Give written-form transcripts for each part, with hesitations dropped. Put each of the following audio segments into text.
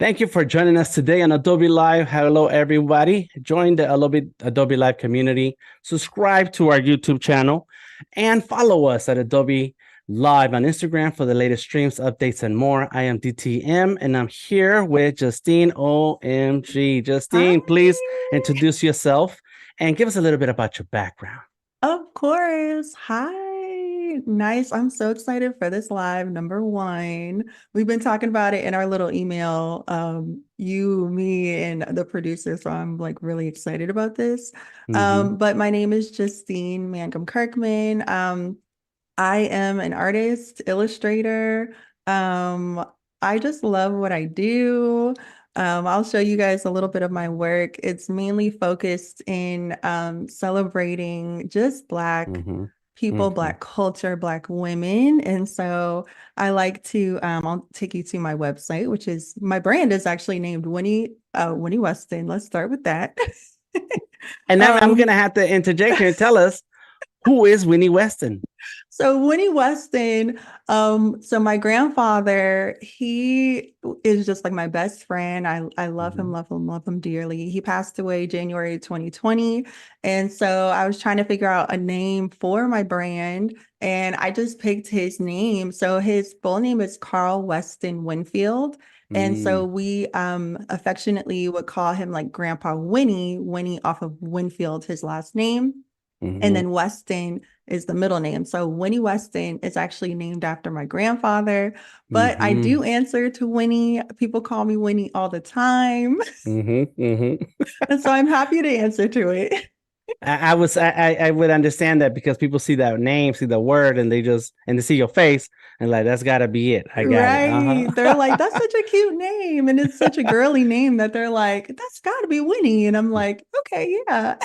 Thank you for joining us today on Adobe Live. Hello, everybody. Join the Adobe Live community. Subscribe to our YouTube channel and follow us at Adobe Live on Instagram for the latest streams, updates, and more. I am DTM, and I'm here with Justine OMG. Hi. Justine, please introduce yourself and give us a little bit about your background. Of course. Hi. Nice. I'm so excited for this live number one. We've been talking about it in our little email, you, me, and the producer. So I'm like really excited about this. Mm-hmm. But my name is Justine Mangum Kirkman. I am an artist, illustrator. Um, I just love what I do. I'll show you guys a little bit of my work. It's mainly focused in celebrating just Black Mm-hmm. people, Mm-hmm. Black culture, Black women. And so I like to, I'll take you to my website, which is my brand is actually named Winnie Weston. Let's start with that. And I'm Um, going to have to interject here and tell us who is Winnie Weston. So Winnie Weston, so my grandfather, he is just like my best friend. I love him, Mm-hmm. love him, love him dearly. He passed away January 2020. And so I was trying to figure out a name for my brand, and I just picked his name. So his full name is Carl Weston Winfield. And so Mm. we affectionately would call him like Grandpa Winnie, Winnie off of Winfield, his last name. And Mm-hmm. then Weston is the middle name. So Winnie Weston is actually named after my grandfather, but I Mm-hmm. do answer to Winnie. People call me Winnie all the time. Mm-hmm. Mm-hmm. And so I'm happy to answer to it. I would understand that because people see that name, see the word, and they see your face and like that's gotta be it. I got it. Right. They're like, that's Uh-huh. such a cute name. And it's such a girly name that they're like, that's got to be Winnie. And I'm like, okay, yeah.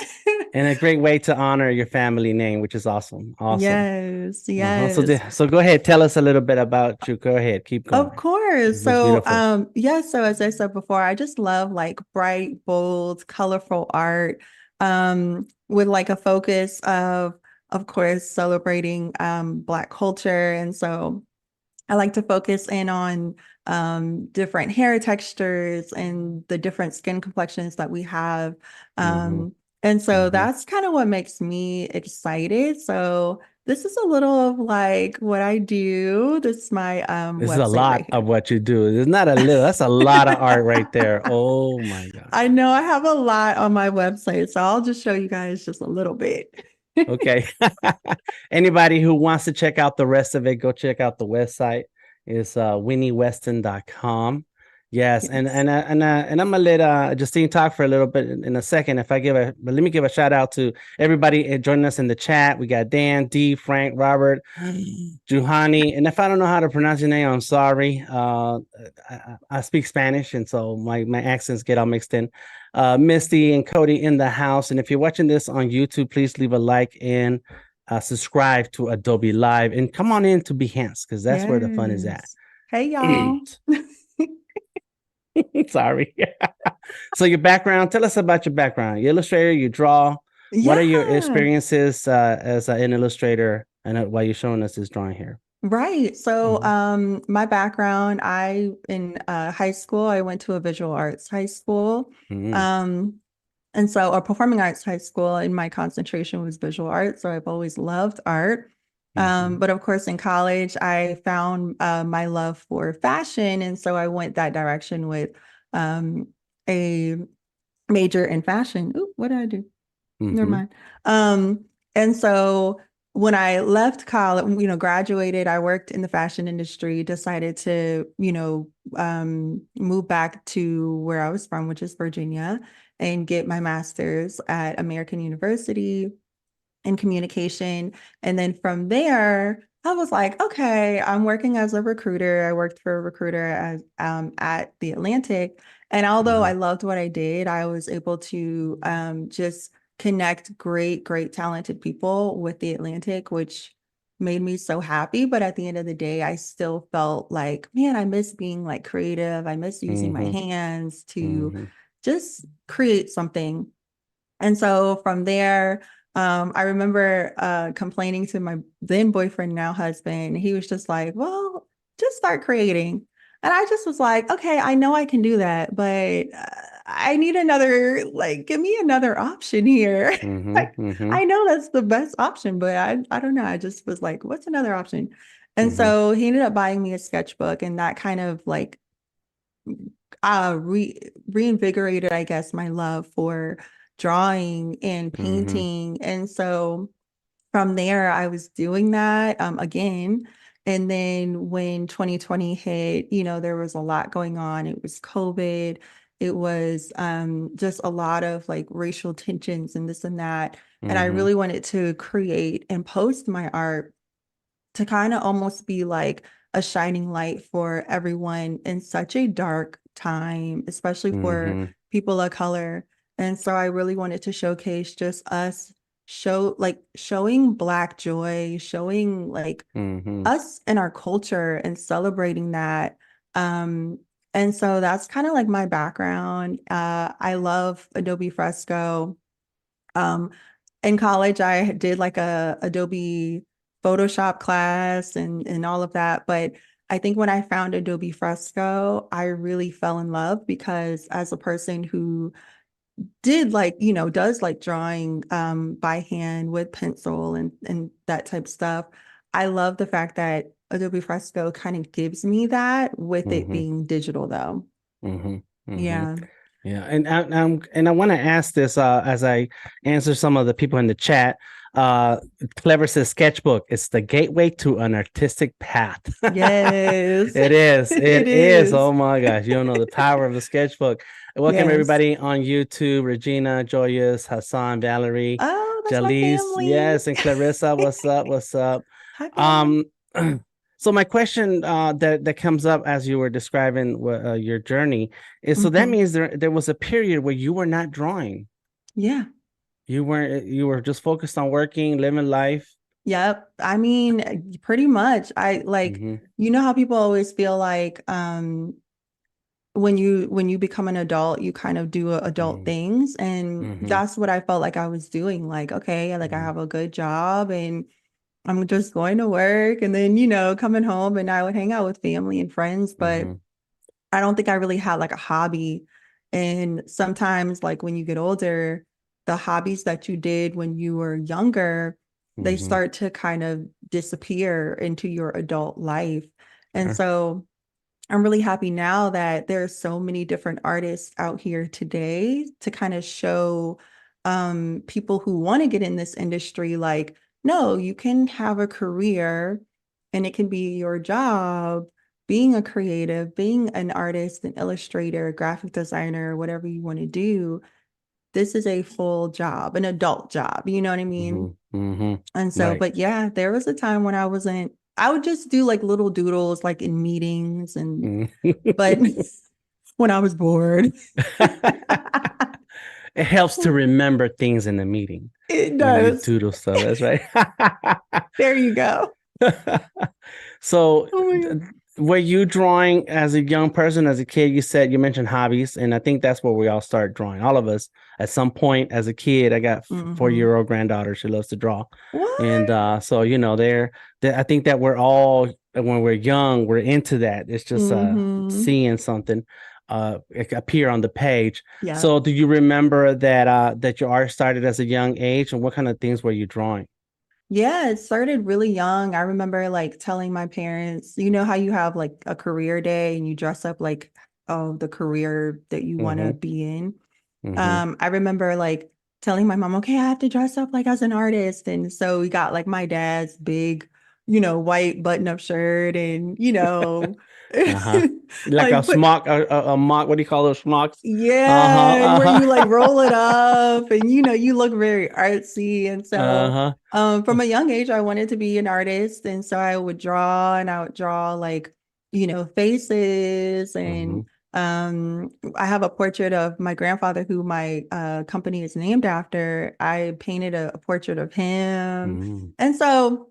And a great way to honor your family name, which is awesome. Awesome. Yes, Uh-huh. So yes. so go ahead, tell us a little bit about you. Go ahead, keep Of going. course. This is So, beautiful. yeah, so as I said before, I just love like bright, bold, colorful art, with like a focus of course, celebrating Black culture. And so I like to focus in on different hair textures and the different skin complexions that we have. Mm-hmm. And so Mm-hmm. that's kind of what makes me excited. So this is a little of like what I do. This is my This is a website lot right of here. what you do. It's not a little, that's a lot of art right there. Oh my God. I know I have a lot on my website, so I'll just show you guys just a little bit. Okay. Anybody who wants to check out the rest of it, go check out the website. It's winnieweston.com. Yes, Yes. and I'm gonna let Justine talk for a little bit in a second. But let me give a shout out to everybody joining us in the chat. We got Dan, D, Frank, Robert, Juhani, and if I don't know how to pronounce your name, I'm sorry. I speak Spanish, and so my accents get all mixed in. Misty and Cody in the house. And if you're watching this on YouTube, please leave a like and subscribe to Adobe Live and come on in to Behance because that's where the fun is at. Yes. Hey, y'all. Sorry. So your background, tell us about your background. You illustrator, you draw. What are your Yeah. experiences as an illustrator and while you're showing us this drawing here? Right. So, Mhm. my background, I in high school, I went to a visual arts high school. Mhm. Um, and so a performing arts high school, and my concentration was visual arts. So I've always loved art. Mhm. But of course, in college, I found my love for fashion, and so I went that direction with a major in fashion. Ooh, what did I do? Never Mhm. mind. And so when I left college, graduated, I worked in the fashion industry, decided to, move back to where I was from, which is Virginia, and get my master's at American University in communication. And then from there, I was like, okay, I'm working as a recruiter. I worked for a recruiter at the Atlantic. And although I Mhm. loved what I did, I was able to just connect great, great, talented people with the Atlantic, which made me so happy. But at the end of the day, I still felt like, man, I miss being like creative. I miss using my Mhm. hands to Mhm. just create something. And so from there, I remember complaining to my then boyfriend, now husband. He was just like, well, just start creating. And I just was like, okay, I know I can do that, but I need another, like, give me another option here. Mm-hmm. Like, Mm-hmm. I know that's the best option, but I don't know. I just was like, what's another option? And Mm-hmm. so he ended up buying me a sketchbook, and that kind of like reinvigorated, I guess, my love for drawing and Mm-hmm. painting. And so from there, I was doing that again. And then when 2020 hit, there was a lot going on. It was COVID. It was just a lot of like racial tensions and this and that. And I Mm-hmm. really wanted to create and post my art to kind of almost be like a shining light for everyone in such a dark time, especially for Mm-hmm. people of color. And so I really wanted to showcase just us showing Black joy, showing like Mm-hmm. us and our culture and celebrating that. Um, and so that's kind of like my background. I love Adobe Fresco. Um, in college, I did like a Adobe Photoshop class and all of that. But I think when I found Adobe Fresco, I really fell in love because as a person who did like, does like drawing by hand with pencil and that type of stuff, I love the fact that Adobe Fresco kind of gives me that with it Mm-hmm. being digital though. Mm-hmm. Mm-hmm. Yeah. Yeah, and I want to ask this as I answer some of the people in the chat. Clever says sketchbook. It's the gateway to an artistic path. Yes. It is. It It is. is. Oh my gosh, you don't know the power of the sketchbook. Welcome Yes. everybody on YouTube. Regina, Joyous, Hassan, Valerie, Oh, that's my Jalise, family. yes, and Clarissa. What's up? What's up? Hi, family. Um, so my question that comes up as you were describing your journey is so that Mhm. means there was a period where you were not drawing. Yeah. You were just focused on working, living life. Yep. I mean, pretty much. I like, Mm-hmm. how people always feel like when you become an adult, you kind of do adult Mm-hmm. things. And Mm-hmm. that's what I felt like I was doing. Like, okay, like I have a good job and I'm just going to work and then, coming home and I would hang out with family and friends. But Mm-hmm. I don't think I really had like a hobby. And sometimes, like when you get older, the hobbies that you did when you were younger, they Mm-hmm. start to kind of disappear into your adult life. And Sure. so I'm really happy now that there are so many different artists out here today to kind of show people who want to get in this industry, like, no, you can have a career and it can be your job being a creative, being an artist, an illustrator, graphic designer, whatever you want to do. This is a full job, an adult job. You know what I Mm-hmm. mean? And Mm-hmm. so, Right. but yeah, there was a time when I would just do like little doodles, like in meetings but Mm. when I was bored, It helps to remember things in the meeting it when you does. doodle stuff. That's right. There you go. So, Oh my God. were you drawing as a young person, as a kid? You said you mentioned hobbies, and I think that's where we all start drawing. All of us at some point as a kid. I got Hmm. 4-year-old granddaughter. She loves to draw, and What? so I think that we're all when we're young, we're into that. It's just Hmm. seeing something appear on the page. Yeah. So, do you remember that your art started as a young age, and what kind of things were you drawing? Yeah, it started really young. I remember like telling my parents, you know how you have like a career day and you dress up like, oh, the career that you want to Mm-hmm. be in. Mm-hmm. I remember like telling my mom, okay, I have to dress up like as an artist. And so we got like my dad's big, white button-up shirt and, Uh-huh. Like a like put, smock, a mock, what do you call those smocks? Uh-huh. yeah, where you like Uh-huh. roll it up and, you look very artsy. And so Uh-huh. from a young age, I wanted to be an artist. And so I would draw and I would draw like, faces Mm-hmm. and I have a portrait of my grandfather who my company is named after. I painted a portrait of him. Mm-hmm. And so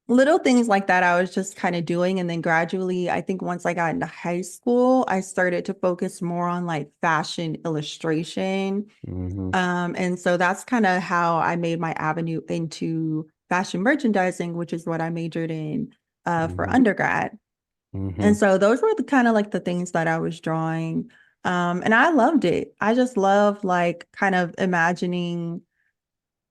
little things like that I was just kind of doing. And then gradually, I think once I got into high school, I started to focus more on like fashion illustration. Mm-hmm. And so that's kind of how I made my avenue into fashion merchandising, which is what I majored in for Mm-hmm. undergrad. And Mm-hmm. so those were the kind of like the things that I was drawing. And I loved it. I just love like kind of imagining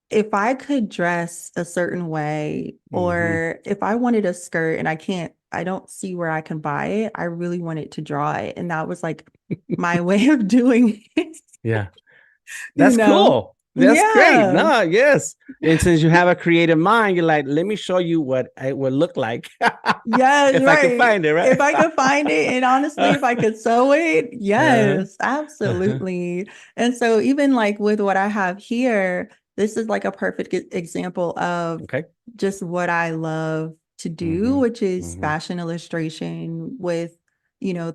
if I could dress a certain way, Mm-hmm. or if I wanted a skirt and I don't see where I can buy it, I really wanted to draw it. And that was like my way of doing it, Yeah. you That's know? cool. That's great. Yeah. No, yes. And since you have a creative mind, you're like, let me show you what it would look like Yes, if I could right. find it, right? If I could find it, and honestly, if I could sew it, Uh-huh. yes, Uh-huh. absolutely. And so, even like with what I have here, this is like a perfect example of Okay. just what I love to do, Mm-hmm. which is Mm-hmm. fashion illustration with,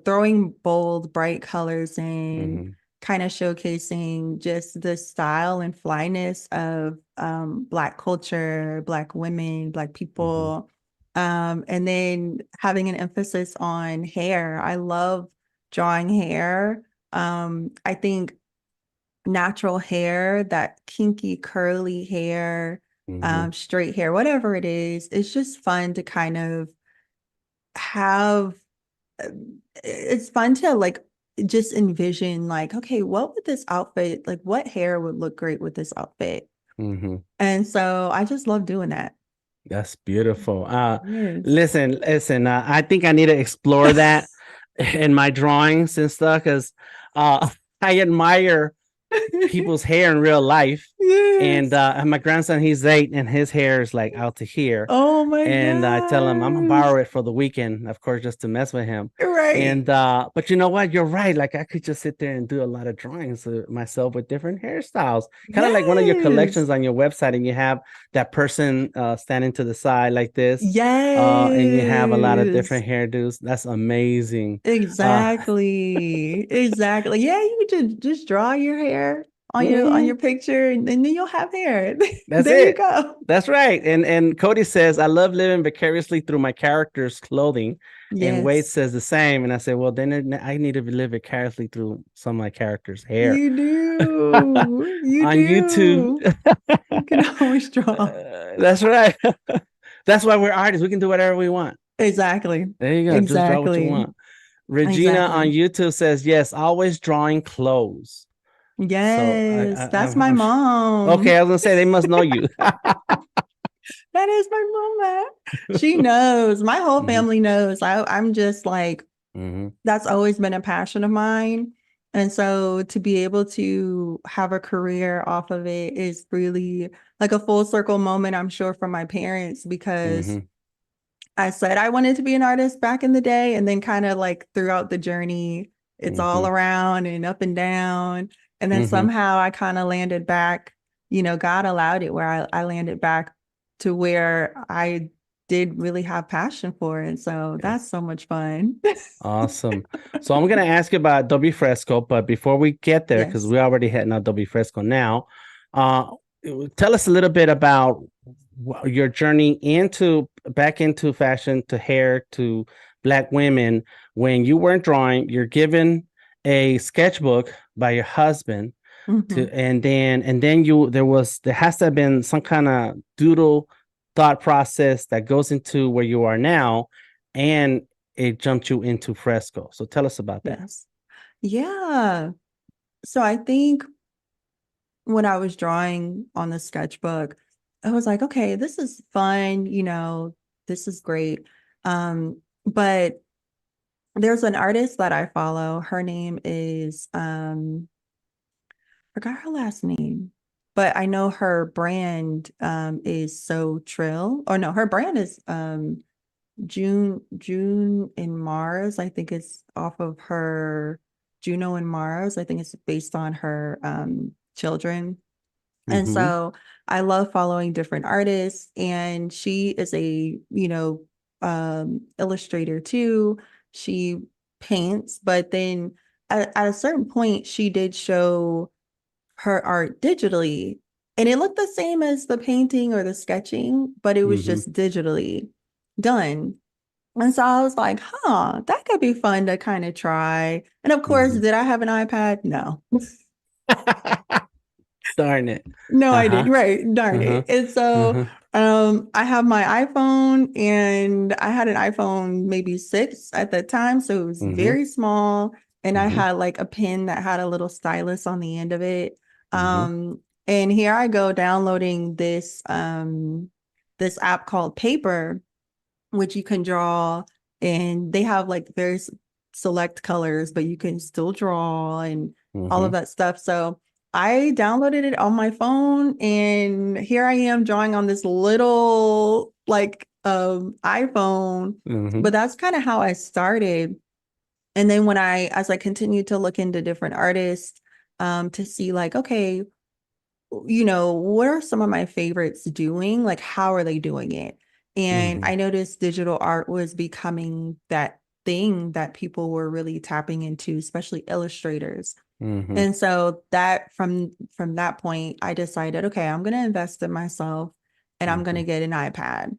throwing bold, bright colors in, Mm-hmm. kind of showcasing just the style and flyness of Black culture, Black women, Black Mm-hmm. people, and then having an emphasis on hair. I love drawing hair. I think natural hair, that kinky, curly hair, Mm-hmm. straight hair, whatever it is, it's just fun to kind of have. It's fun to like just envision, like, okay, what would this outfit, like, what hair would look great with this outfit? Mm-hmm. And so I just love doing that. That's beautiful. Yes. Listen. I think I need to explore that in my drawings and stuff because I admire people's hair in real life. Yes. And my grandson, he's 8, and his hair is like out to here. Oh my And I tell him I'm gonna gosh. borrow it for the weekend, of course, just to mess with him. Right. And but you know what? You're right. Like I could just sit there and do a lot of drawings of myself with different hairstyles, kind of like one of your Yes. collections on your website, and you have that person standing to the side like this, and you have a lot of Yes. different hairdos. That's amazing. Uh, Exactly. Exactly. Yeah, you could just draw your hair on your mhm. picture, and then you'll have hair. That's There you it. go. That's right. And Cody says, I love living vicariously through my character's clothing. And Wade Yes. says the same. And I said, well, then I need to live vicariously through some of my character's hair. You do. You On YouTube. do. You can always draw. That's right. That's why we're artists. We can do whatever we want. Exactly. There you go. Just draw what you Exactly. want. Regina on Exactly. YouTube says, yes, always drawing clothes. So Yes, that's my I'm okay. mom. I was gonna say they must know you. That is my mama. She knows. My whole Hmm. family knows. I'm just like, Hmm. that's always been a passion of mine. And so to be able to have a career off of it is really like a full circle moment, I'm sure, for my parents, because Hmm. I said I wanted to be an artist back in the day. And then kind of like throughout the journey, it's all Hmm. around and up and down. And then Hmm. somehow I kind of landed back, God allowed it where I landed back to where I did really have passion for it. So Yeah. that's so much fun. Awesome. So I'm gonna ask you about Adobe Fresco, but before we get there, because Yes. we already had an Adobe Fresco now, uh, tell us a little bit about your journey into back into fashion to hair to Black women. When you weren't drawing, you're given a sketchbook by your husband to, Mhm. and then there has to have been some kind of doodle thought process that goes into where you are now, and it jumped you into Fresco. So tell us about that. Yes. Yeah. So I think when I was drawing on the sketchbook, I was like, okay, this is fun, this is great. But there's an artist that I follow. Her name is forgot her last name, but I know her brand is So Trill. Or no, her brand is June in Mars. I think it's off of her Juno and Mars. I think it's based on her children. And Mm-hmm. so I love following different artists, and she is a, illustrator too. She paints, but then at a certain point, she did show her art digitally, and it looked the same as the painting or the sketching, but it was Mm-hmm. just digitally done. And so I was like, huh, that could be fun to kind of try. And of course, Mm-hmm. did I have an iPad? No. Darn it. No, I did. Uh-huh. Right. Darn Uh-huh. it. And so Uh-huh. I have my iPhone and I had an iPhone maybe 6 at the time. So it was Mm-hmm. very small. And I Mm-hmm. had like a pen that had a little stylus on the end of it. Mm-hmm. And here I go downloading this app called Paper, which you can draw, and they have like very select colors, but you can still draw and all Mm-hmm. of that stuff. So I downloaded it on my phone, and here I am drawing on this little like iPhone. Mm-hmm. But that's kind of how I started. And then as I continued to look into different artists, to see like, okay, what are some of my favorites doing? Like, how are they doing it? And Mm-hmm. I noticed digital art was becoming that thing that people were really tapping into, especially illustrators. Mm-hmm. And so that from that point, I decided, okay, I'm going to invest in myself and I'm going Mm-hmm. to get an iPad.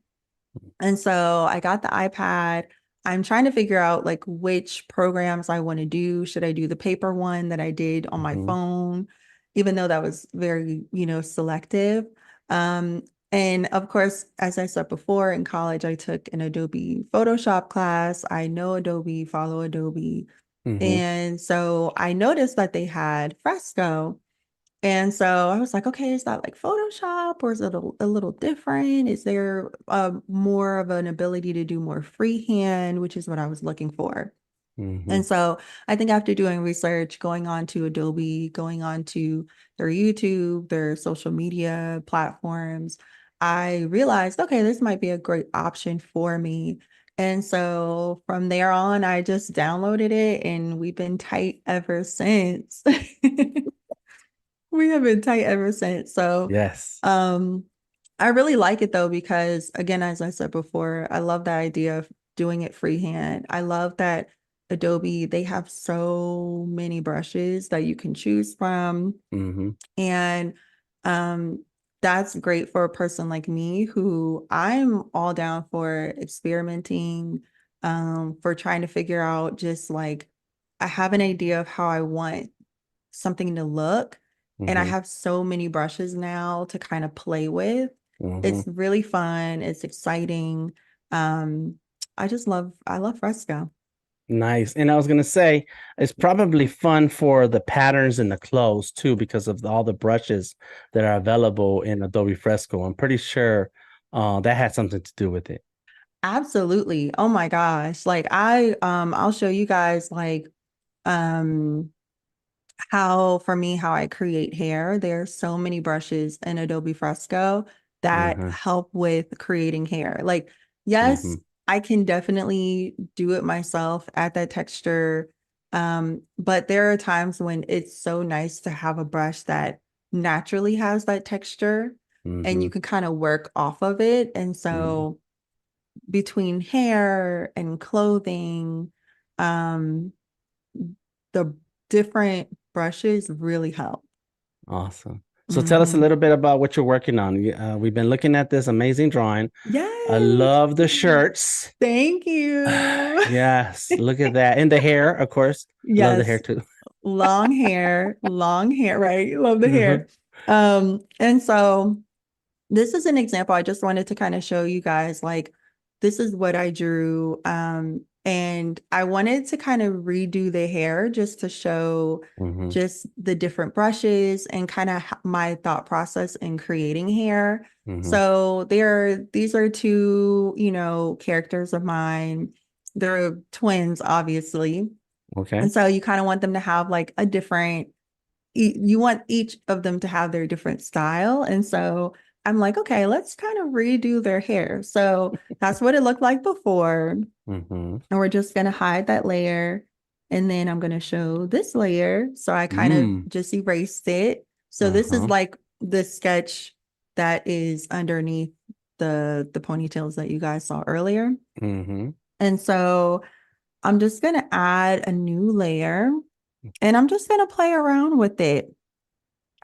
And so I got the iPad. I'm trying to figure out like which programs I want to do. Should I do the paper one that I did on my Mm-hmm. phone, even though that was very, selective? Um, and of course, as I said before, in college, I took an Adobe Photoshop class. I know Adobe, follow Adobe. Mm-hmm. And so I noticed that they had Fresco. And so I was like, okay, is that like Photoshop or is it a little different? Is there more of an ability to do more freehand, which is what I was looking for? Mm-hmm. And so I think after doing research, going on to Adobe, going on to their YouTube, their social media platforms, I realized, okay, this might be a great option for me. And so from there on, I just downloaded it and we've been tight ever since. We have been tight ever since. So, Yes. um, I really like it though, because again, as I said before, I love the idea of doing it freehand. I love that Adobe, they have so many brushes that you can choose from. Mm-hmm. And um, that's great for a person like me who I'm all down for experimenting, for trying to figure out just like I have an idea of how I want something to look. And I Mm-hmm. have so many brushes now to kind of play with. Mm-hmm. It's really fun. It's exciting. Um, I love Fresco. Nice. And I was gonna say it's probably fun for the patterns and the clothes too, because of all the brushes that are available in Adobe Fresco. I'm pretty sure that had something to do with it. Absolutely. Oh my gosh. Like I'll show you guys like um how for me how I create hair. There's so many brushes in Adobe Fresco that Mm-hmm. help with creating hair. Like, Mm-hmm. yes, I can definitely do it myself at that texture. But there are times when it's so nice to have a brush that naturally has that texture and Mm-hmm. you can kind of work off of it. And Mm-hmm. so between hair and clothing, um, the different brushes really help. Awesome. So tell us a Hmm. little bit about what you're working on. We've been looking at this amazing drawing. I Yes. love the shirts. Thank you. Yes, look at that. And the hair, of course. I love the hair Yes. too. Long hair, right? Love the Uh-huh. hair. And so this is an example. I just wanted to kind of show you guys like this is what I drew. And I wanted to kind of redo the hair just to show Mm-hmm. just the different brushes and kind of my thought process in creating hair. Mm-hmm. So these are two, characters of mine. They're twins, obviously. Okay. And so you kind of want them to have like a different you want each of them to have their different style. And so I'm like, okay, let's kind of redo their hair. So that's what it looked like before. Mm-hmm. And we're just going to hide that layer. And then I'm going to show this layer. So I kind of Mm. just erased it. So this is Uh-huh. like the sketch that is underneath the ponytails that you guys saw earlier. Mm-hmm. And so I'm just going to add a new layer and I'm just going to play around with it.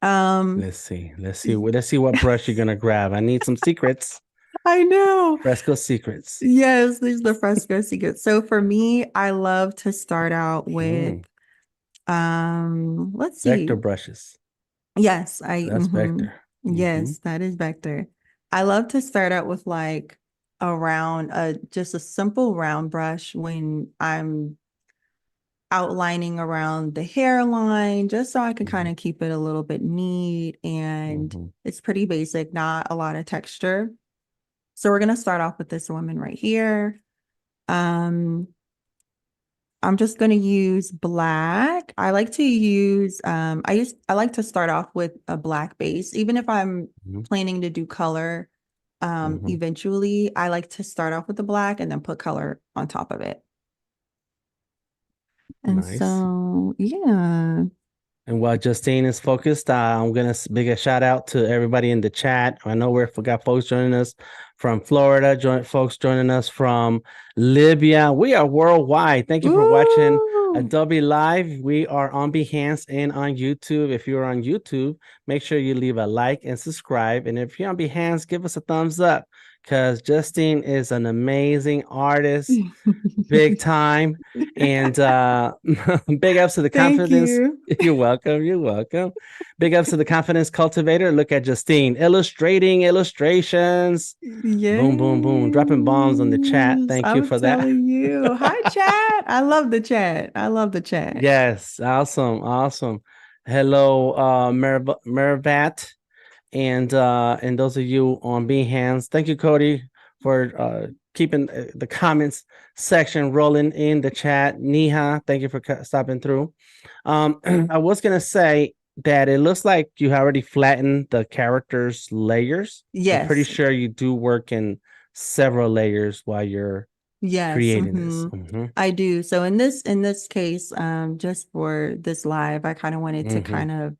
Um, Let's see. Let's see what brush you're gonna grab. I need some secrets. I know. Fresco secrets. Yes, these are the fresco secrets. So for me, I love to start out with Mm. let's Vector see. brushes. Yes, That's vector. Mm-hmm. yes, that is vector. I love to start out with like a round, just a simple round brush when I'm outlining around the hairline, just so I can Mm-hmm. kind of keep it a little bit neat and Mm-hmm. it's pretty basic, not a lot of texture. So we're gonna start off with this woman right here. Um, I'm just going to use black. I like to use I like to start off with a black base even if I'm Mm-hmm. planning to do color Mm-hmm. eventually. I like to start off with the black and then put color on top of it. And Nice. so, yeah. And while Justine is focused, I'm gonna big a shout out to everybody in the chat. I know we got folks joining us from Florida, folks joining us from Libya. We are worldwide. Thank you for watching Ooh. Adobe Live. We are on Behance and on YouTube. If you're on YouTube, make sure you leave a like and subscribe. And if you're on Behance, give us a thumbs up because Justine is an amazing artist, big time. And big ups to the Thank confidence. you. You're welcome. You're welcome. Big ups to the confidence cultivator. Look at Justine illustrating illustrations. Boom, boom, boom. Dropping bombs on the chat. Yes, Thank you I'm for that. telling you. Hi, chat. I love the chat. I love the chat. Yes, awesome, awesome. Hello, Mervat, and those of you on Behance. Thank you, Cody, for keeping the comments section rolling in the chat. Niha, thank you for stopping through. I was gonna say that it looks like you already flattened the characters' layers. I'm pretty Yes. sure you do work in several layers while you're Yes, creating this. Mm-hmm. I do. So in this case, just for this live, I kind of wanted to Mm-hmm. kind of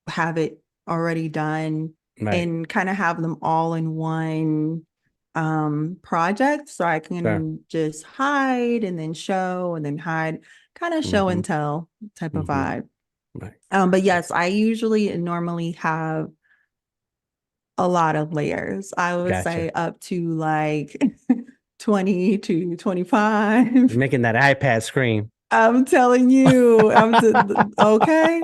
have it already done Right. and kind of have them all in one project so I Sure. can just hide and then show and then hide, kind of show Mm-hmm. and tell type of Mm-hmm. vibe. Right. But yes, I usually normally have a lot of layers. I would say Gotcha. up to like 20 to 25. You're making that iPad screen. I'm telling you, okay.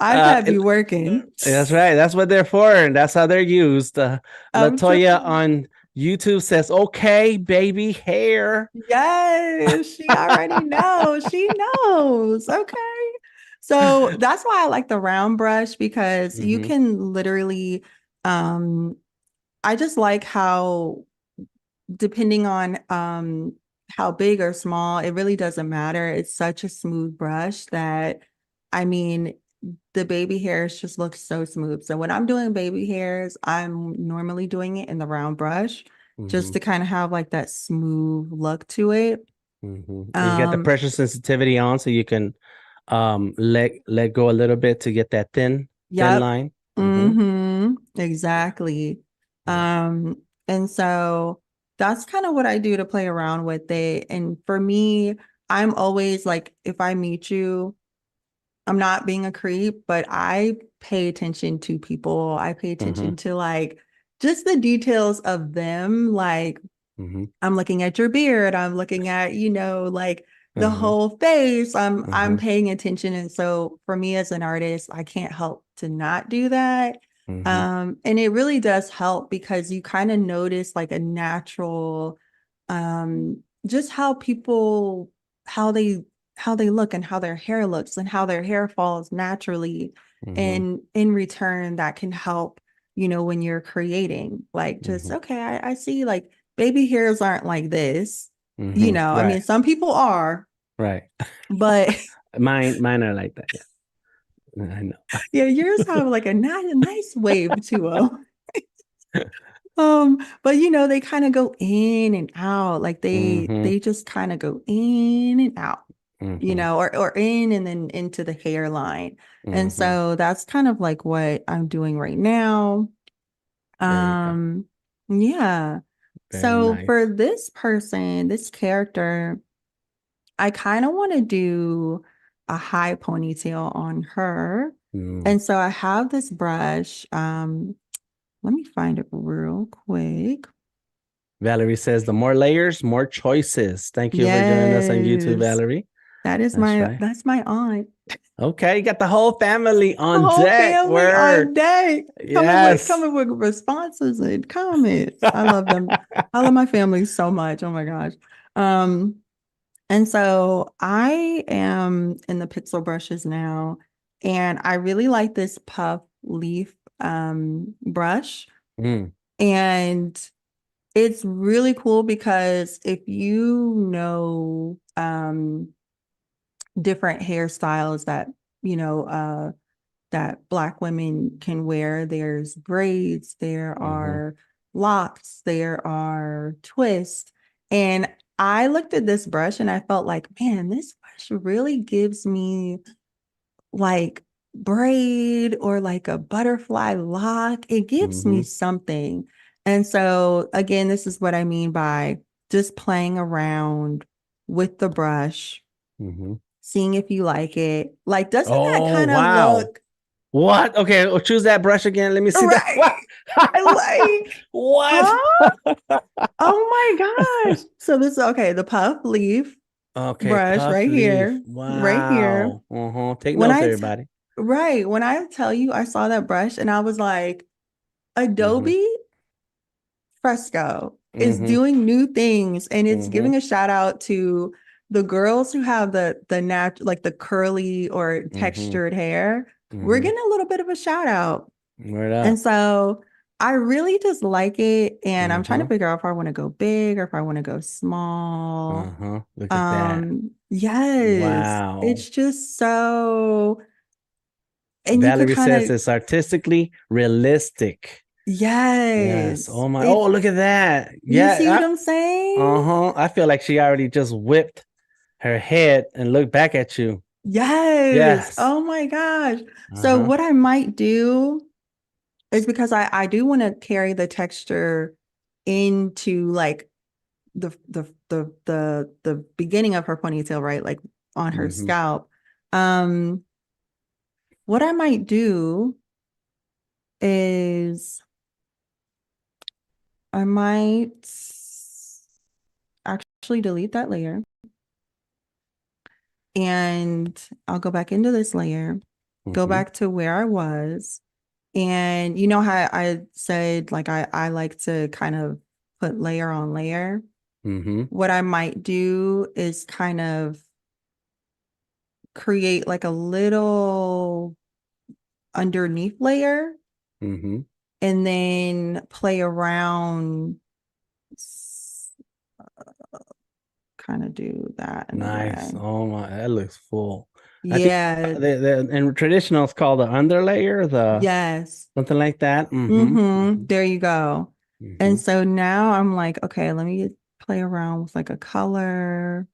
iPad be It- working. that's right. That's what they're for, and that's how they're used. I'm Latoya telling on YouTube says, "Okay, baby hair." you. Yes, she already knows. She knows. Okay. So that's why I like the round brush because you Mm-hmm. can literally um I just like how depending on how big or small, it really doesn't matter. It's such a smooth brush that I mean the baby hairs just look so smooth. So when I'm doing baby hairs, I'm normally doing it in the round brush just Mm-hmm. to kind of have like that smooth look to it. Mm-hmm. And you get the Um, pressure sensitivity on, so you can let go a little bit to get that thin yep. line. Mm-hmm. Yeah. Exactly. Yeah. And so that's kind of what I do to play around with it. And for me, I'm always like, if I meet you, I'm not being a creep, but I pay attention to people. I pay Mm-hmm. attention to like just the details of them. Like Mm-hmm. I'm looking at your beard. I'm looking at, like the Uh-huh. whole face. I'm Uh-huh. paying attention. And so for me as an artist, I can't help to not do that. Mm-hmm. And it really does help because you kind of notice like a natural just how they how they look and how their hair looks and how their hair falls naturally. Mm-hmm. And in return, that can help, when you're creating, like just Mm-hmm. okay, I see like baby hairs aren't like this. Mm-hmm. I mean, Right. some people are, Right. but Mine are like that. Yeah, I know. yeah, yours have like a nice wave to them. But they kind of go in and out, like they Mm-hmm. they just kind of go in and out, Mm-hmm. or in and then into the hairline. And Mm-hmm. so that's kind of like what I'm doing right now. There you go. Um, yeah. Very So nice. for this person, this character, I kind of want to do a high ponytail on her. Mm. And so I have this brush. Let me find it real quick. Valerie says the more layers, more choices. Thank you for joining us on YouTube, Yes, Valerie. that is That's my right. that's my aunt. Okay, you got the whole family The on whole deck. family Word. on deck, Yes. coming with responses and comments. I love them. I love my family so much. Oh my gosh. Um, and so I am in the pixel brushes now, and I really like this puff leaf brush. Mm, And it's really cool because if you know different hairstyles that, you know, that Black women can wear. There's braids, there mm-hmm, are locks, there are twists. And I looked at this brush and I felt like, man, this brush really gives me like braid or like a butterfly lock. It gives me mm-hmm, something. And so, again, this is what I mean by just playing around with the brush, mm-hmm. seeing if you like it. Like, doesn't that Oh, kind of wow. look What? Okay, well, choose that brush again. Let me see that. What? right? Like, What? huh? Oh my gosh. So this is okay, the puff leaf Okay, brush puff right leaf. here, right here. Wow. Uh-huh. Take When notes, I t- everybody. right, when I tell you I saw that brush and I was like, Mm-hmm, Adobe Fresco is mm-hmm, doing new things, and it's mm-hmm, giving a shout out to the girls who have the like the curly or mm-hmm, textured hair. We're mm-hmm. getting a little bit of a shout out. Word And up. so I really just like it. And I'm trying to Mm-hmm. figure out if I want to go big or if I want to go small. Uh-huh. Look at that. Yes, Wow. it's just so, and you could Valerie kind says of, it's artistically realistic. Yes. yes, Oh my. Oh, it, look at that. you see what Yeah. I'm saying? Uh-huh. I feel like she already just whipped her head and looked back at you. Yes. Yes. Oh my gosh. So Uh-huh. what I might do is because I do want to carry the texture into like the beginning of her ponytail, right? Like on her Mm-hmm. scalp. Um, what I might do is I might actually delete that layer and I'll go back into this layer, go Mm-hmm. back to where I was. And you know how I said like I like to kind of put layer on layer. Mm-hmm. What I might do is kind of create like a little underneath layer Mm-hmm. and then play around, kind of do that in a Nice. way. Oh my, that looks full. I think Yeah, in traditional it's called the underlayer, the yes. something like that. Mm-hmm. Mm-hmm. Mm-hmm. There you go. Mm-hmm. And so now I'm like, okay, let me play around with like a color,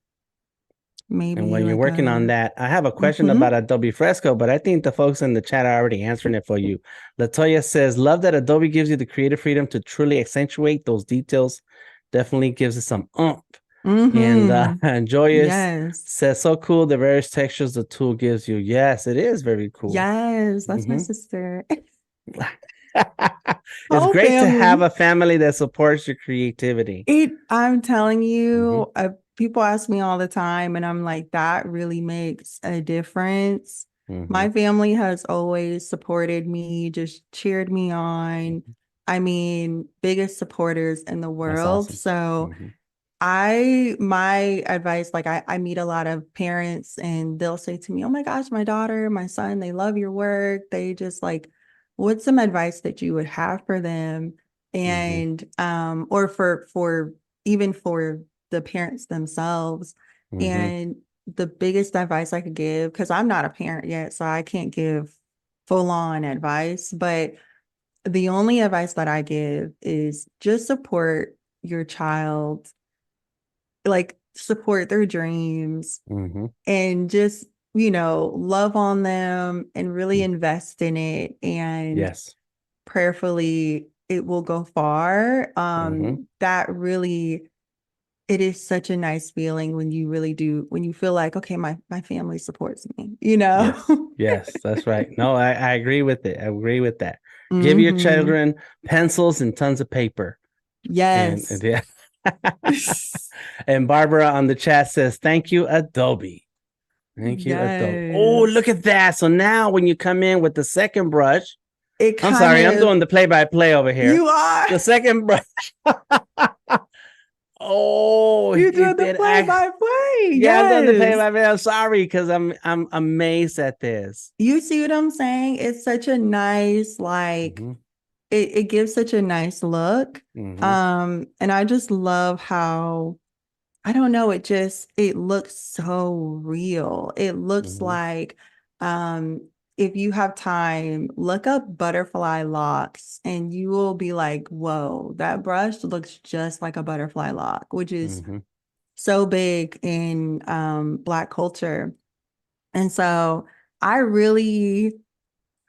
And maybe while you're like working on a, that, I have a question mm-hmm. about Adobe Fresco, but I think the folks in the chat are already answering it for you. Latoya says, love that Adobe gives you the creative freedom to truly accentuate those details. Definitely gives it some oomph. And Mm-hmm. Joyous Yes. says, so cool the various textures the tool gives you. Yes, it is very cool. Yes, that's my Hmm. sister. It's Whole great to have family. a family that supports your creativity. I'm telling Hmm. you, people ask me all the time, and I'm like, that really makes a difference. Hmm. My family has always supported me, just cheered me on. I mean, biggest supporters in the That's world. awesome. So Hmm. my advice, like I meet a lot of parents and they'll say to me, oh my gosh, my daughter, my son, they love your work. They just like, what's some advice that you would have for them? Hmm. And or for even for the parents themselves. Hmm. And the biggest advice I could give, because I'm not a parent yet, so I can't give full on advice, but the only advice that I give is just support your child, like support their dreams Hmm. and just, love on them and really invest in it. And Yes. prayerfully, it will go far. Hmm. That really, it is such a nice feeling when you really do, when you feel like, okay, my family supports me, you know? Yes. Yes, that's right. No, I agree with it. I agree with that. Give your Hmm. children pencils and tons of paper. And Yes. yeah. And Barbara on the chat says, thank you, Adobe. Thank you, Adobe. Oh, Yes. look at that. So now when you come in with the second brush, It I'm kind sorry, I'm of, doing the play-by-play over here. you are, The second brush. Oh, you're doing it the did. play by play. Yeah, I'm doing the Yes. play-by-play. I'm sorry because I'm amazed at this. You see what I'm saying? It's such a nice, like, Mm-hmm, it gives such a nice look. mm-hmm, And I just love how, I don't know, it looks so real. It looks mm-hmm, like, um, if you have time, look up butterfly locks and you will be like, whoa, that brush looks just like a butterfly lock, which is mm-hmm. so big in Black culture. And so I really,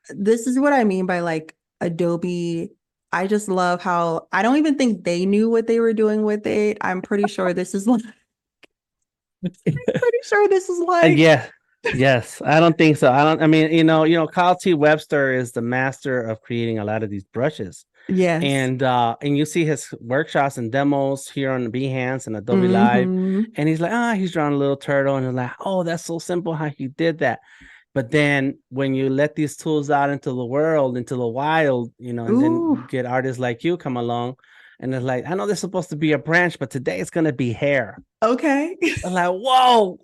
this is what I mean by like Adobe. I just love how I don't even think they knew what they were doing with it. I'm pretty sure this is like, pretty sure this is like, Yeah, yes. I don't think so. I don't. I mean, Kyle T. Webster is the master of creating a lot of these brushes, yes. and you see his workshops and demos here on Behance and Adobe Live, Mm-hmm. and he's like, he's drawing a little turtle, and he's like, oh, that's so simple how he did that. But then when you let these tools out into the world, into the wild, and then Ooh, you get artists like you come along, and it's like, I know there's supposed to be a branch, but today it's gonna be hair. okay. I'm like, whoa.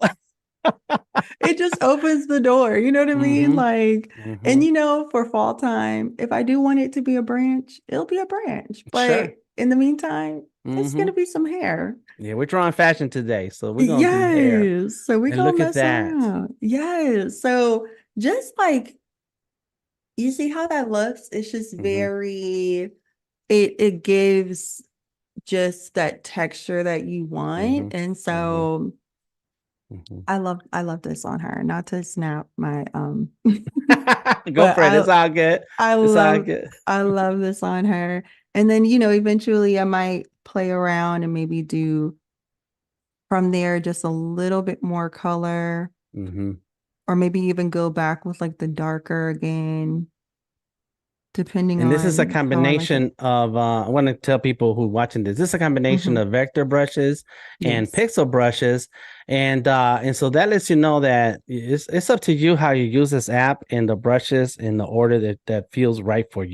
It just opens the door. You know what I mean? Mm-hmm. Like, and Mm-hmm. for fall time, if I do want it to be a branch, it'll be a branch. But Sure. in the meantime, it's Mm-hmm. gonna be some hair. Yeah, we're drawing fashion today, so we're gonna do hair. Yes. So we And gonna look at mess that. around. Yes. So just like you see how that looks, it's just Mm-hmm. very it gives just that texture that you Mm-hmm. want. And Mm-hmm. so Mm-hmm. I love this on her. Not to snap my Go but for it. It's all good. I It's all love good. I love this on her. And then, eventually I might play around and maybe do from there just a little bit more color, Mm-hmm. or maybe even go back with like the darker again, depending And this is a on how I like it. combination of I want to tell people who are watching this is a combination Hmm. of vector brushes and Yes. pixel brushes. And so that lets you know that it's up to you how you use this app and the brushes in the order that feels right for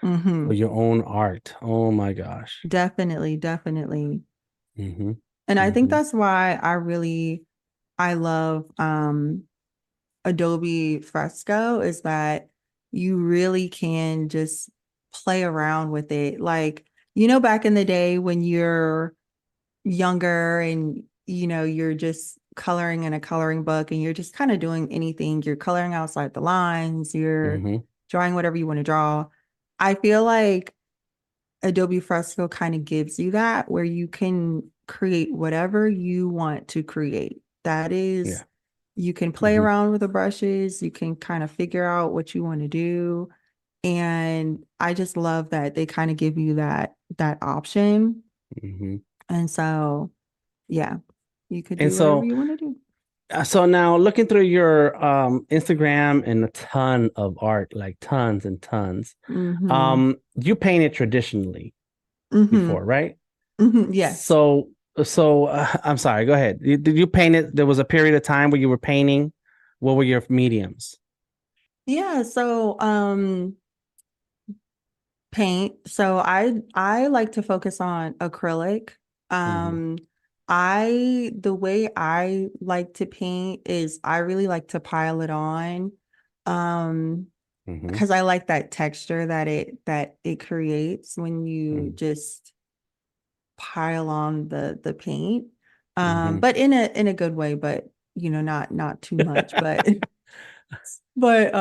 Hmm. your own art. Oh my gosh. Definitely, definitely. Mm-hmm. And I think Mm-hmm. that's why I love Adobe Fresco, is that you really can just play around with it. Like, back in the day when you're younger and you're just coloring in a coloring book and you're just kind of doing anything, you're coloring outside the lines, you're Mm-hmm. drawing whatever you want to draw. I feel like Adobe Fresco kind of gives you that, where you can create whatever you want to create. That is, Yeah. you can play Mm-hmm. around with the brushes, you can kind of figure out what you want to do. And I just love that they kind of give you that option. Mm-hmm. And so, yeah, you could And do whatever so you want to do. so now looking through your Instagram and a ton of art, like tons and tons. Mm-hmm. You painted traditionally Mm-hmm. before, right? Mm-hmm. Yes. So I'm sorry, go ahead. Did you paint it? There was a period of time where you were painting. What were your mediums? Yeah. So, paint. So I like to focus on acrylic. Mm-hmm. Um the way I like to paint is I really like to pile it on. Um Mm-hmm. because I like that texture that it creates when you just pile on the paint. Mm-hmm. But in a good way, but not too much, but but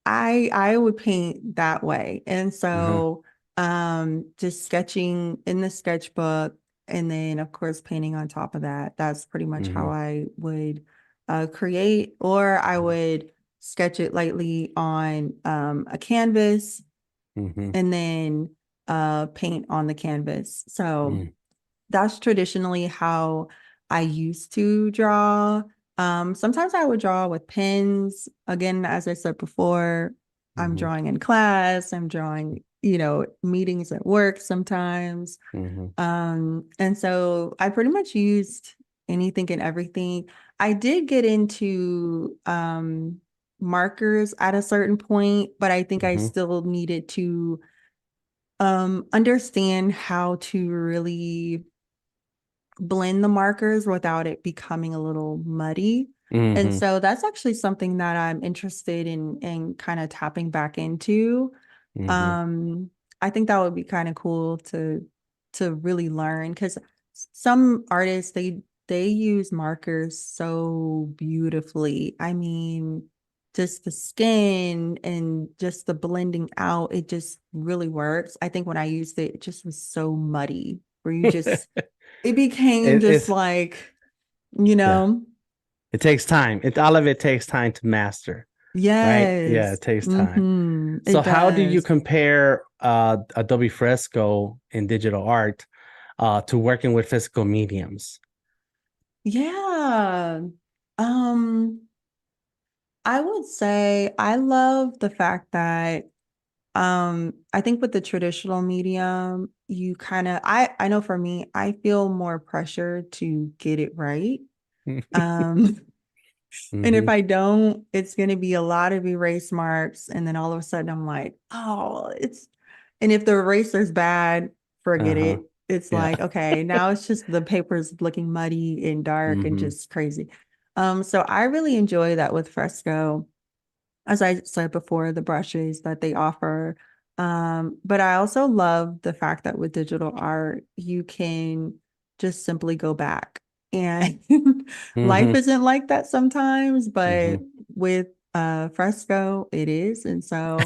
I would paint that way. And Uh-huh. so just sketching in the sketchbook and then of course painting on top of that. That's pretty much how Mm-hmm. I would create, or I would sketch it lightly on a canvas Mm-hmm. and then paint on the canvas. So Mm-hmm. that's traditionally how I used to draw. Sometimes I would draw with pens. Again, as I said before, I'm Mm-hmm. drawing in class, I'm drawing, meetings at work sometimes. Mm-hmm. And so I pretty much used anything and everything. I did get into markers at a certain point, but I think I Mm-hmm. still needed to understand how to really blend the markers without it becoming a little muddy. And Mm-hmm. so that's actually something that I'm interested in kind of tapping back into. Mm-hmm. Um, I think that would be kind of cool to really learn because some artists they use markers so beautifully. I mean, just the skin and just the blending out, it just really works. I think when I used it, it just was so muddy where you just it became just It's like, you yeah. know, It takes time. All of it takes time to master, right? Yeah, yes. it takes time. So It how do you does. compare Adobe Fresco in digital art to working with physical mediums? Yeah. Um, I would say I love the fact that I think with the traditional medium, you kind of I know for me, I feel more pressure to get it right. Um, and if Mm-hmm. I don't, it's going to be a lot of erase marks. And then all of a sudden I'm like, oh, and if the eraser's bad, forget Uh-huh. it. It's Yeah. like, okay, now it's just the paper's looking muddy and dark and Mm-hmm. just crazy. So I really enjoy that with Fresco, as I said before, the brushes that they offer. But I also love the fact that with digital art, you can just simply go back. And life Mm-hmm. isn't like that sometimes, Mm-hmm. but with Fresco, it is. And so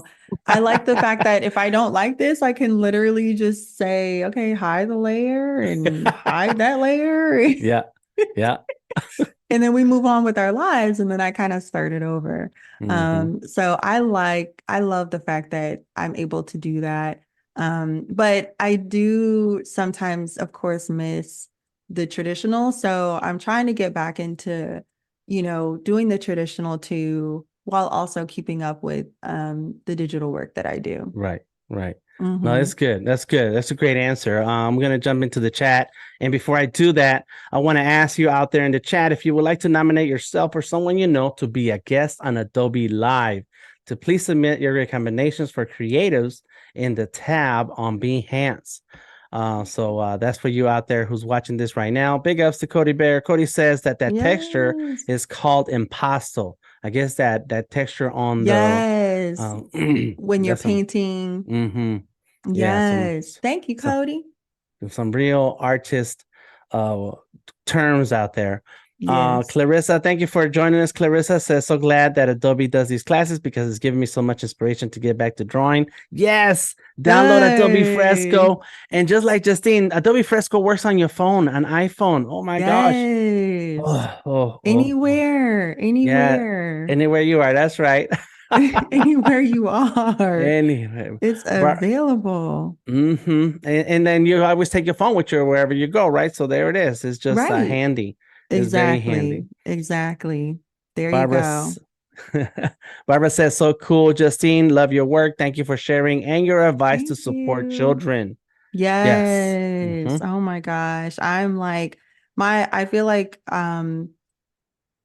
I like the fact that if I don't like this, I can literally just say, okay, hide the layer and hide that layer. Yeah. Yeah. And then we move on with our lives and then I kind of started over. Mm-hmm. So I love the fact that I'm able to do that. But I do sometimes of course miss the traditional, so I'm trying to get back into, doing the traditional too while also keeping up with the digital work that I do. Right, right. No, Hmm. that's good. That's good. That's a great answer. I'm going to jump into the chat. And before I do that, I want to ask you out there in the chat if you would like to nominate yourself or someone you know to be a guest on Adobe Live, to please submit your recommendations for creatives in the tab on Behance. So that's for you out there who's watching this right now. Big ups to Cody Bear. Cody says that texture Yes. is called impasto. I guess that texture on the Yes. When you're that's some painting. mm-hmm. Yeah, Yes. Thank you, some Cody. some real artist uh terms out there. Yes. Clarissa, thank you for joining us. Clarissa says, so glad that Adobe does these classes because it's given me so much inspiration to get back to drawing. Yes, download Adobe Good. Fresco. And just like Justine, Adobe Fresco works on your phone, an iPhone. Oh my gosh. Yes. Oh, oh, oh, oh. Anywhere, Yeah, anywhere, anywhere you are. That's right. anywhere you are, Anyway, it's but available. and then you always take your phone with you wherever you go, right? So there it is. It's just Right. handy. It's very Exactly. handy. Exactly. There you Barbara, go. Barbara says, so cool, Justine. Love your work. Thank you for sharing and your advice to Thank support you. children. Yes. Yes. Oh my gosh. I'm like I feel like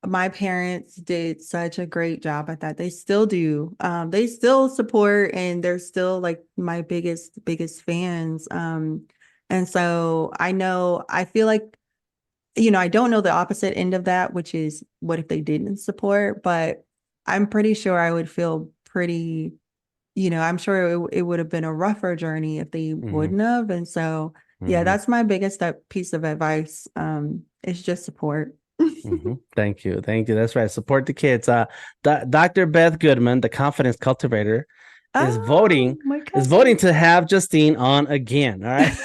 my parents did such a great job at that. They still do. They still support and they're still like my biggest fans. And so I feel like, I don't know the opposite end of that, which is what if they didn't support, but I'm pretty sure I would feel pretty, I'm sure it would have been a rougher journey if they Mm-hmm. wouldn't have. And so, yeah, Mm-hmm. that's my biggest piece of advice. Is just support. Mm-hmm. Thank you. Thank you. That's right. Support the kids. Dr. Beth Goodman, the confidence cultivator, is Oh, voting my is voting cousin. to have Justine on again. All right.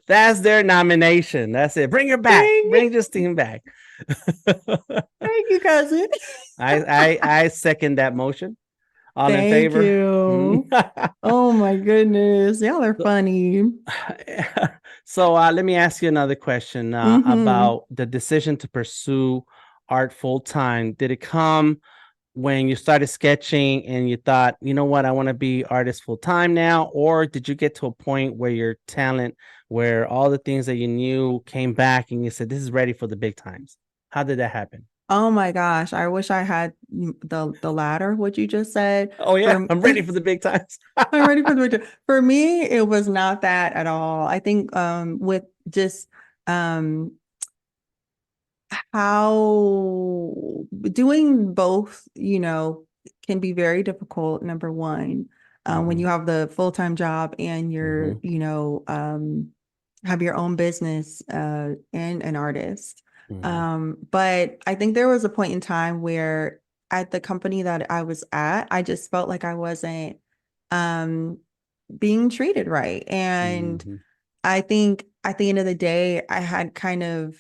That's their nomination. That's it. Bring her back. Dang. Bring Justine back. Thank you, cousin. I second that motion. All in Thank favor? you. Oh my goodness. Y'all are so, funny. let me ask you another question Mm-hmm. about the decision to pursue art full time. Did it come when you started sketching and you thought, you know what, I want to be artist full time now? Or did you get to a point where your talent, where all the things that you knew came back and you said, this is ready for the big times? How did that happen? Oh my gosh, I wish I had the latter, what you just said. Oh yeah, For I'm ready for the big times. I'm ready for the winter. For me, it was not that at all. I think with just um how doing both, can be very difficult, number one, when Mm-hmm, you have the full-time job and mm-hmm, have your own business and an artist. mm-hmm, But I think there was a point in time where at the company that I was at, I just felt like I wasn't um, being treated right. And mm-hmm, I think at the end of the day, I had kind of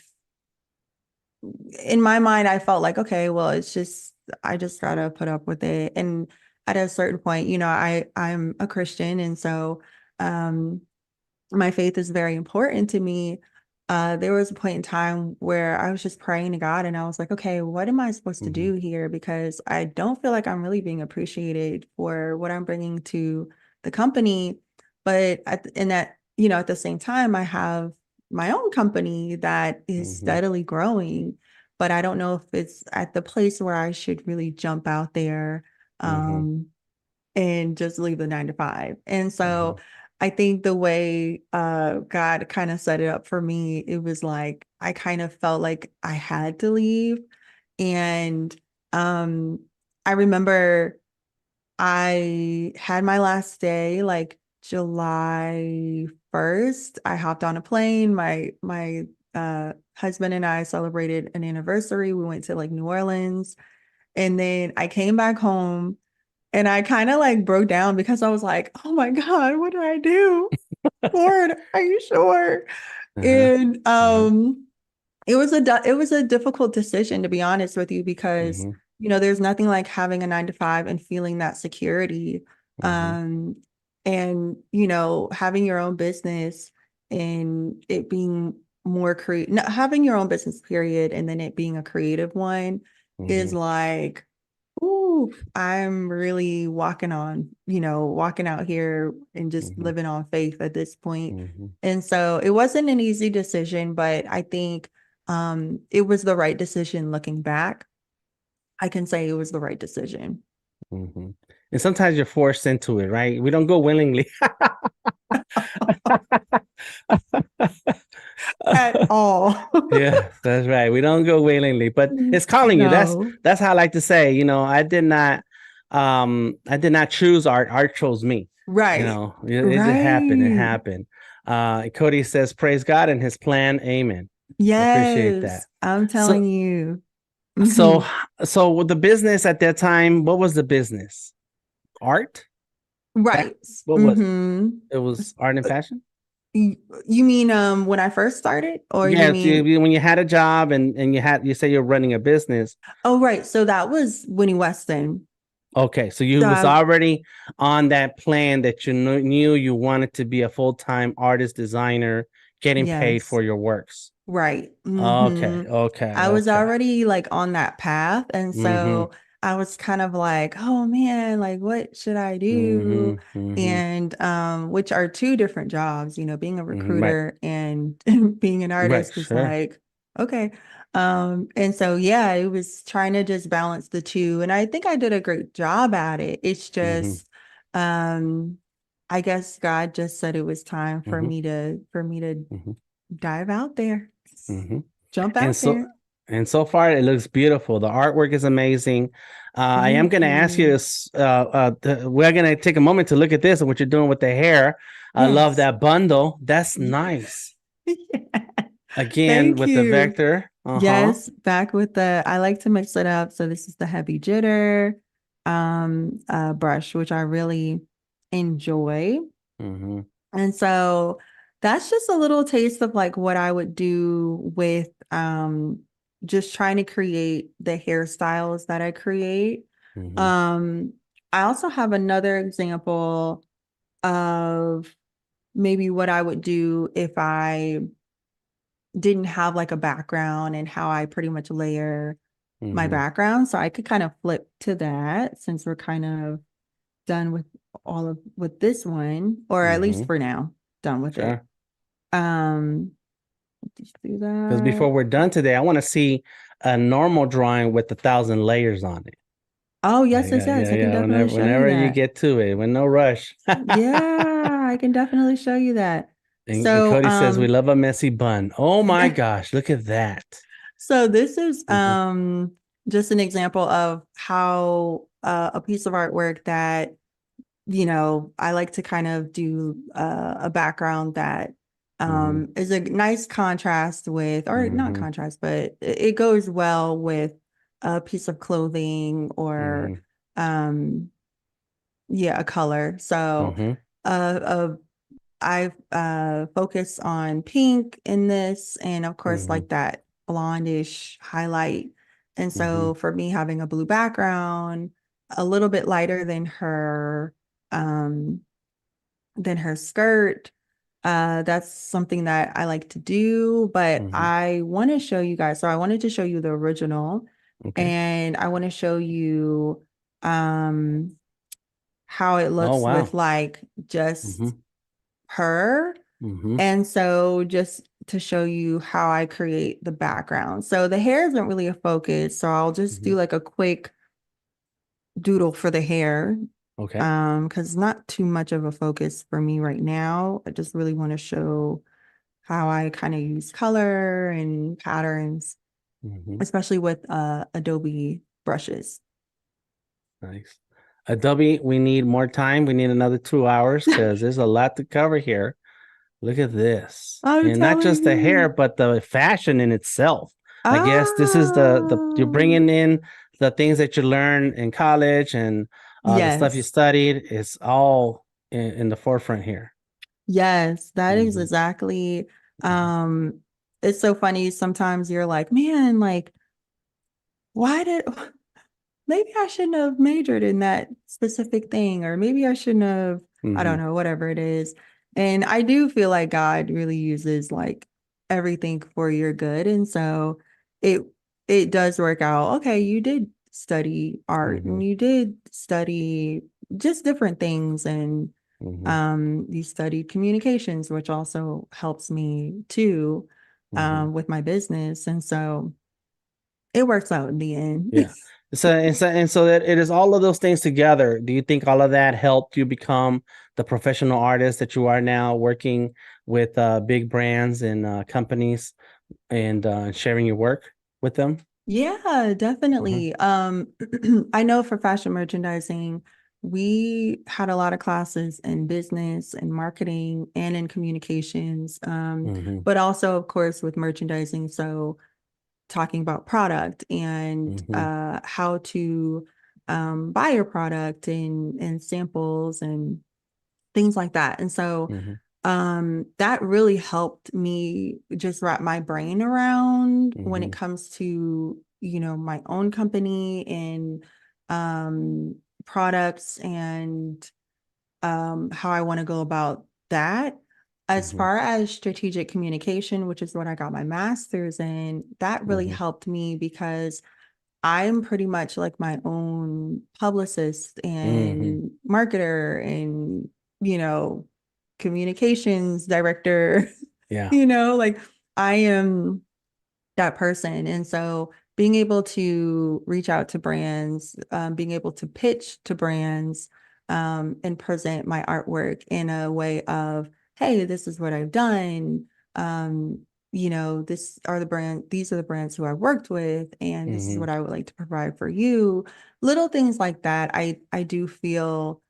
in my mind, I felt like, okay, well, I just gotta put up with it. And at a certain point, I'm a Christian. And so, um, my faith is very important to me. There was a point in time where I was just praying to God and I was like, okay, what am I supposed to mm-hmm, do here? Because I don't feel like I'm really being appreciated for what I'm bringing to the company. But in that, at the same time, I have my own company that is mm-hmm, steadily growing, but I don't know if it's at the place where I should really jump out there. mm-hmm, Um, and just leave the 9 to 5. And mm-hmm, so I think the way God kind of set it up for me, it was like I kind of felt like I had to leave. And um, I remember I had my last day like July 1st. I hopped on a plane. My husband and I celebrated an anniversary. We went to like New Orleans. And then I came back home and I kind of like broke down because I was like, oh my God, what do I do? Lord, are you sure? uh-huh, And uh-huh, it was a difficult decision to be honest with you because mm-hmm, there's nothing like having a 9 to 5 and feeling that security. mm-hmm, Um and having your own business and it being more creative, having your own business period and then it being a creative one is mm-hmm, like, ooh, I'm really walking out here and just mm-hmm, living on faith at this point. mm-hmm, And so it wasn't an easy decision, but I think it was the right decision looking back. I can say it was the right decision. mm-hmm. And sometimes you're forced into it, right? We don't go willingly. At all. Yeah, that's right. We don't go willingly, but it's calling you. No. That's how I like to say, I did not choose art. Art chose me. Right. It just happened. It Right. happened. Cody says, praise God and his plan. Amen. I appreciate that. Yes, I'm telling So you. so Mhm. so with the business at that time, what was the business? Art? That Right. what was it? hmm It was art and fashion? You mean when I first started, or you Yeah, mean? when you had a job and you say you're running a business. Oh, right. So that was Winnie Weston. Okay, so you So was already on that plan that you knew you wanted to be a full-time artist designer, getting paid yes. for your works. Right. Okay, okay, I was okay. already like on that path. And Mm-hmm. so I was kind of like, oh man, like what should I Mm-hmm. do? Mm-hmm. And which are two different jobs, being a Mm-hmm. Right. recruiter and being an Right. artist is Sure. like, okay. And so yeah, it was trying to just balance the two. And I think I did a great job at it. It's Mm-hmm. just um I guess God just said it was time Mm-hmm. for me to Mm-hmm. dive out there. Mm-hmm. Jump And out so there. so far it looks beautiful. The artwork is amazing. I am Thank going to ask you you. this. We're going to take a moment to look at this and what you're doing with the hair. I love Yes. that bundle. That's Yes. nice. Again Thank with the you. vector. Uh-huh. Yes, back with I like to mix it up. So this is the heavy jitter brush, which I really enjoy. Mm-hmm. And so that's just a little taste of like what I would do with just trying to create the hairstyles that I create. Mm-hmm. Um I also have another example of maybe what I would do if I didn't have like a background and how I pretty much layer. my Mm-hmm. background. So I could kind of flip to that since we're kind of done with all of with this one, or at least Mm-hmm. for now, done with it. Sure. Um, just do Because that. before we're done today, I want to see a normal drawing with 1,000 layers on it. Oh, yes, Yeah, yes, yeah, yes. I can yeah. definitely show you Whenever you that. get to it, with no rush. Yeah, I can definitely show you that. And So, Cody says we love a messy bun. Oh my yeah. gosh, look at that. So this is Hmm. just an example of how a piece of artwork that I like to kind of do a background that Hmm. is a nice contrast with, or not Hmm. contrast, but it goes well with a piece of clothing or Hmm. um yeah, a color. So Hmm. uh, I focus on pink in this, and of course, Hmm. like that blondish highlight. And Hmm. so for me, having a blue background, a little bit lighter um, than her skirt. That's something that I like to do, but Hmm. I want to show you guys. So I wanted to show you the original, Okay. and I want to show you um how it Oh looks wow. with like Hmm. just her. Hmm. And so just to show you how I create the background. So the hair isn't really a focus, so I'll just Hmm. do like a quick doodle for the hair. Okay. Because it's not too much of a focus for me right now. I just really want to show how I kind of use color and patterns, Hmm. especially with Adobe brushes. Nice. Adobe, we need more time. We need another 2 hours because there's a lot to cover here. Look at this. I'm And not telling just the hair, you. but the fashion in itself. I guess this is the you're Oh, bringing in the things that you learned in college and the stuff you yes. studied is all in the forefront here. Yes, that is Hmm. exactly. Hmm. Um, it's so funny. Sometimes you're like, man, like, why did maybe I shouldn't have majored in that specific thing, or maybe I shouldn't have, I don't Hmm. know, whatever it is. And I do feel like God really uses like everything for your good. And so it it does work out. Okay, you did study art Hmm. and you did study just different things, and Hmm. you studied communications, which also helps me too Hmm. with my business. And so it works out in the end. Yeah. So that it is all of those things together. Do you think all of that helped you become the professional artist that you are now, working with big brands and companies and sharing your work with them? Yeah, Hmm. definitely. I know for fashion merchandising, we had a lot of classes in business and marketing and in communications, Hmm. but also, of course, with merchandising. So talking about product and Hmm. how to buy your product and samples and things like that. And so Hmm. that really helped me just wrap my brain around when it Hmm. comes to, my own company and products and how I want to go about that. As Hmm. far as strategic communication, which is what I got my master's in, that really Hmm. helped me because I'm pretty much like my own publicist Hmm. and marketer and, you know, communications director, Yeah. like I am that person. And so being able to reach out to brands, being able to pitch to brands, and present my artwork in a way of, hey, this is what I've done. These are the brands who I've worked with, and this is Hmm. what I would like to provide for you. Little things like that. I do feel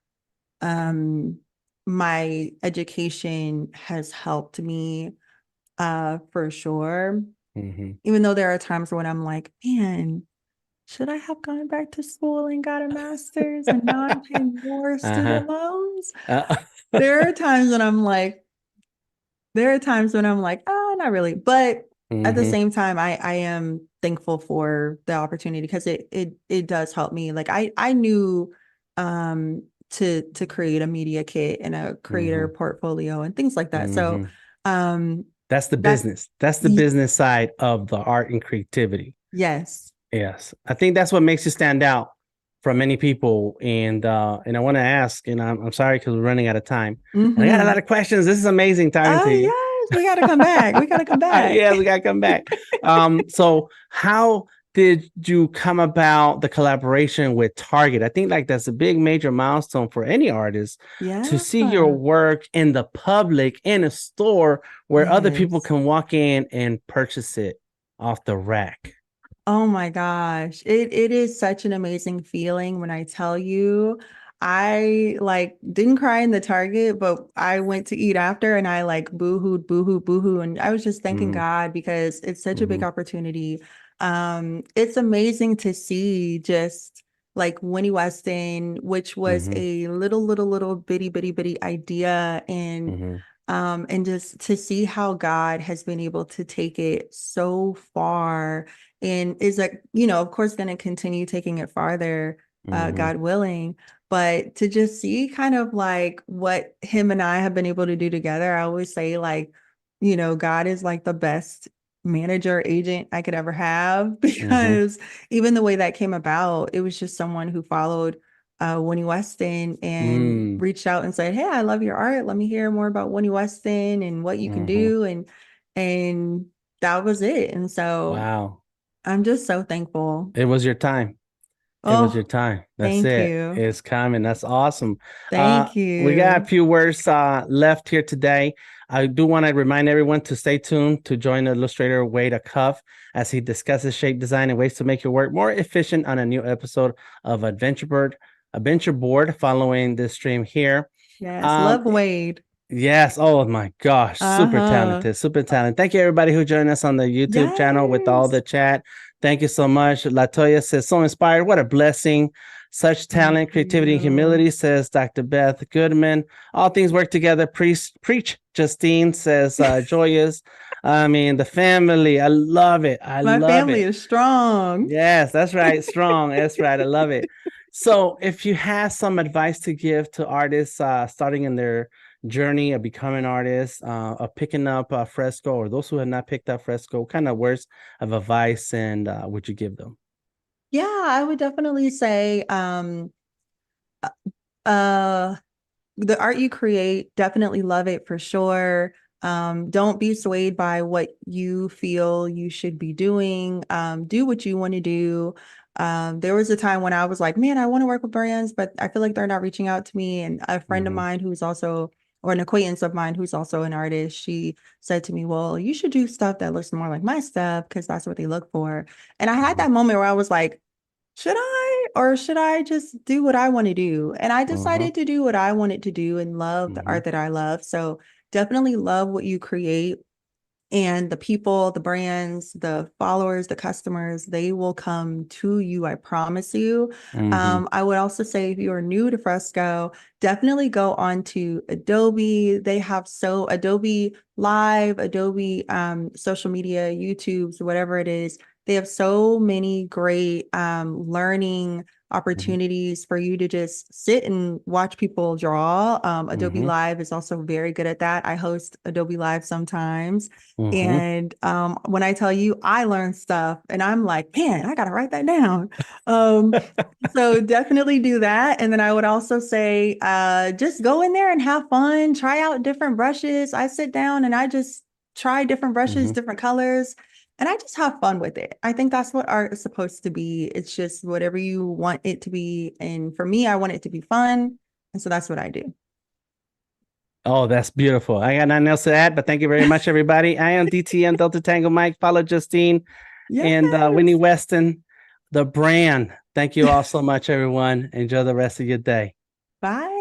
um my education has helped me for sure, Hmm. even though there are times when I'm like, man, should I have gone back to school and got a master's and now I'm paying more Uh-huh. student loans? Uh, There are times when I'm like, oh, not really. But at the hmm. same time, I am thankful for the opportunity because it does help me. Like I knew to create a media kit and a creator Hmm. portfolio and things like that. So Hmm. um That's the that business. That's the business side of the art and creativity. yes. Yes, I think that's what makes you stand out from many people. And I want to ask, and I'm sorry because we're running out of time, and I got a lot Hmm. of questions. This is amazing talking Oh to you. yes, we got to come back. We got to come back. Yeah, we gotta come back. So how did you come about the collaboration with Target? I think like that's a big major milestone for any artist to Yeah. see your work in the public in a store where other people Yes. can walk in and purchase it off the rack. Oh my gosh. It is such an amazing feeling when I tell you I like didn't cry in the Target, but I went to eat after and I like boohooed, boohoo, boohoo. And I was just thanking Mm-hmm, God because it's such a big mm-hmm, opportunity. It's amazing to see just like Winnie Weston, which was mm-hmm, a little bitty idea mm-hmm, and just to see how God has been able to take it so far and is like, of course, going to continue taking it farther, mm-hmm, God willing. But to just see kind of like what him and I have been able to do together, I always say, like, God is like the best manager agent I could ever have mm-hmm, because even the way that came about, it was just someone who followed Winnie Weston and mm, reached out and said, "Hey, I love your art. Let me hear more about Winnie Weston and what you can mm-hmm. do." And that was it. And so Wow. I'm just so thankful. It was your time. It was your Oh, time. That's thank it. you. It's coming. That's awesome. Thank We got a you. few words left here today. I do want to remind everyone to stay tuned to join the Illustrator Wade Cuff as he discusses shape design and ways to make your work more efficient on a new episode of Adventure Board following this stream here. Yes. Um, Love Wade. Yes. Oh my gosh. Super Uh-huh. talented. Super talented. Thank you, everybody who joined us on the YouTube channel with all Yes. the chat. Thank you so much. Latoya says, so inspired. What a blessing. Such Thank talent, creativity, and you. humility, says Dr. Beth Goodman. All things work together. Preach, Justine, says Joyous. I mean, the family. I love it. I My love family it. is strong. Yes, that's right. Strong. That's right. I love it. So, if you have some advice to give to artists starting in their journey of becoming artists, of picking up Fresco, or those who have not picked up Fresco, what kind of words of advice and would you give them? Yeah, I would definitely say uh the art you create, definitely love it for sure. Don't be swayed by what you feel you should be doing. Do what you want to do. There was a time when I was like, man, I want to work with brands, but I feel like they're not reaching out to me. And a friend of Mm-hmm, mine who's also, or an acquaintance of mine who's also an artist, she said to me, well, you should do stuff that looks more like my stuff because that's what they look for. And I had mm-hmm, that moment where I was like, should I or should I just do what I want to do? And I mm-hmm, decided to do what I wanted to do and love the mm-hmm, art that I love. So definitely love what you create and the people, the brands, the followers, the customers, they will come to you. I promise you. mm-hmm, I would also say if you are new to Fresco, definitely go on to Adobe. They have Adobe Live, Adobe social media, YouTube's, whatever it is. They have so many great learning opportunities for you to just sit and watch people draw. Adobe mm-hmm, Live is also very good at that. I host Adobe Live sometimes. mm-hmm. And when I tell you I learn stuff and I'm like, man, I gotta write that down. Um, so definitely do that. And then I would also say just go in there and have fun, try out different brushes. I sit down and I just try different brushes, Mm-hmm. different colors, and I just have fun with it. I think that's what art is supposed to be. It's just whatever you want it to be. And for me, I want it to be fun. And so that's what I do. Oh, that's beautiful. I got nothing else to add, but thank you very much, everybody. I am DTM Delta Tango Mike. Follow Justine and Winnie Yes. Weston, the brand. Thank you all so much, everyone. Enjoy the rest of your day. Bye.